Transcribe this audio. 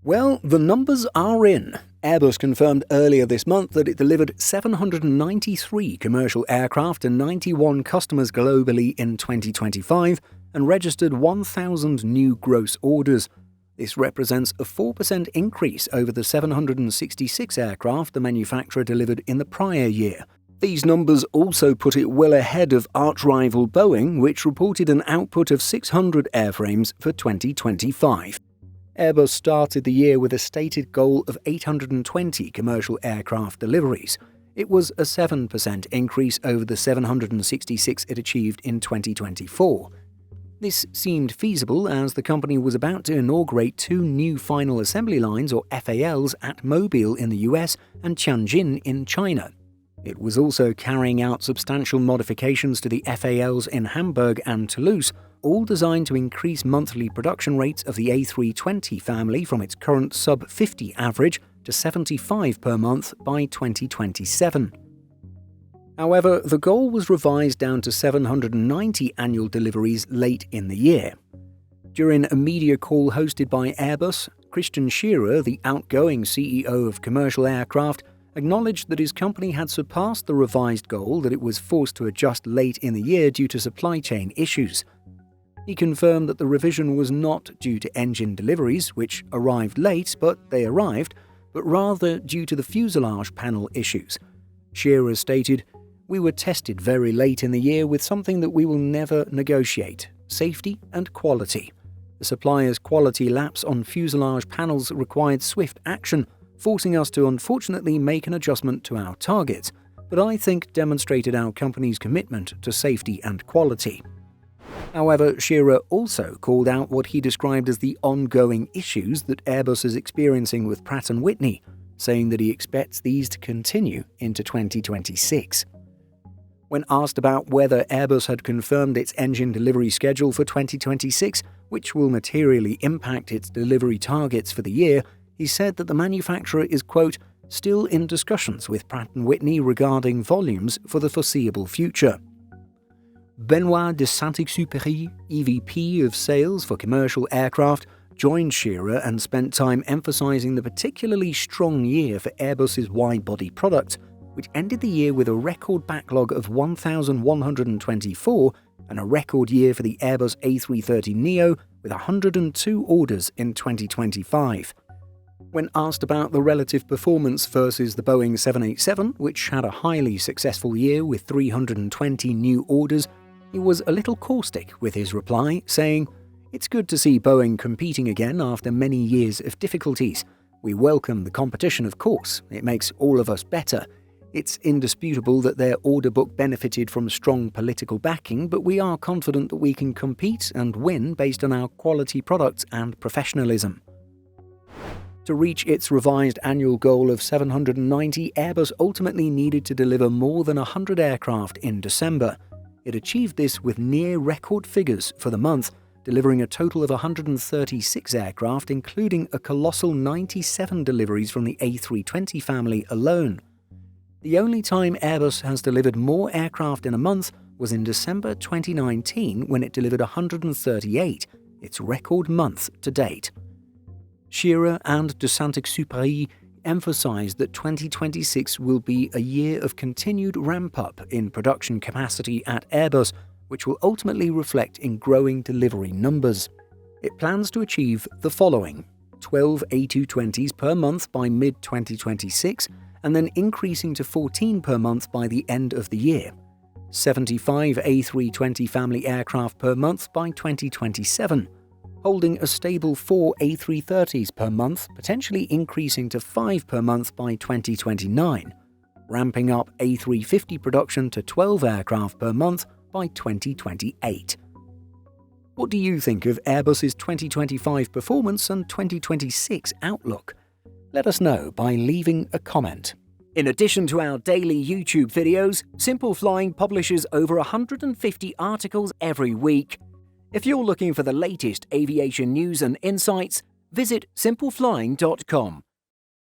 Well, the numbers are in. Airbus confirmed earlier this month that it delivered 793 commercial aircraft to 91 customers globally in 2025 and registered 1,000 new gross orders. This represents a 4% increase over the 766 aircraft the manufacturer delivered in the prior year. These numbers also put it well ahead of arch-rival Boeing, which reported an output of 600 airframes for 2025. Airbus started the year with a stated goal of 820 commercial aircraft deliveries. It was a 7% increase over the 766 it achieved in 2024. This seemed feasible as the company was about to inaugurate two new final assembly lines, or FALs, at Mobile in the US and Tianjin in China. It was also carrying out substantial modifications to the FALs in Hamburg and Toulouse, all designed to increase monthly production rates of the A320 family from its current sub-50 average to 75 per month by 2027. However, the goal was revised down to 790 annual deliveries late in the year. During a media call hosted by Airbus, Christian Scherer, the outgoing CEO of commercial aircraft, acknowledged that his company had surpassed the revised goal that it was forced to adjust late in the year due to supply chain issues. He confirmed that the revision was not due to engine deliveries, which arrived late, but they arrived, but rather due to the fuselage panel issues. Scherer stated, "We were tested very late in the year with something that we will never negotiate: safety and quality. The supplier's quality lapse on fuselage panels required swift action, forcing us to unfortunately make an adjustment to our targets, but I think demonstrated our company's commitment to safety and quality." However, Scherer also called out what he described as the ongoing issues that Airbus is experiencing with Pratt & Whitney, saying that he expects these to continue into 2026. When asked about whether Airbus had confirmed its engine delivery schedule for 2026, which will materially impact its delivery targets for the year, he said that the manufacturer is, quote, "still in discussions with Pratt & Whitney regarding volumes for the foreseeable future." Benoit de Saint-Exupéry, EVP of Sales for Commercial Aircraft, joined Scherer and spent time emphasizing the particularly strong year for Airbus's wide-body product, which ended the year with a record backlog of 1,124 and a record year for the Airbus A330neo with 102 orders in 2025. When asked about the relative performance versus the Boeing 787, which had a highly successful year with 320 new orders, he was a little caustic with his reply, saying, "It's good to see Boeing competing again after many years of difficulties. We welcome the competition, of course. It makes all of us better. It's indisputable that their order book benefited from strong political backing, but we are confident that we can compete and win based on our quality products and professionalism." To reach its revised annual goal of 790, Airbus ultimately needed to deliver more than 100 aircraft in December. It achieved this with near-record figures for the month, delivering a total of 136 aircraft, including a colossal 97 deliveries from the A320 family alone. The only time Airbus has delivered more aircraft in a month was in December 2019, when it delivered 138, its record month to date. Scherer and de Saint-Exupéry emphasized that 2026 will be a year of continued ramp-up in production capacity at Airbus, which will ultimately reflect in growing delivery numbers. It plans to achieve the following: 12 A220s per month by mid-2026, and then increasing to 14 per month by the end of the year. 75 A320 family aircraft per month by 2027. Holding a stable 4 A330s per month, potentially increasing to 5 per month by 2029, ramping up A350 production to 12 aircraft per month by 2028. What do you think of Airbus's 2025 performance and 2026 outlook? Let us know by leaving a comment. In addition to our daily YouTube videos, Simple Flying publishes over 150 articles every week. If you're looking for the latest aviation news and insights, visit simpleflying.com.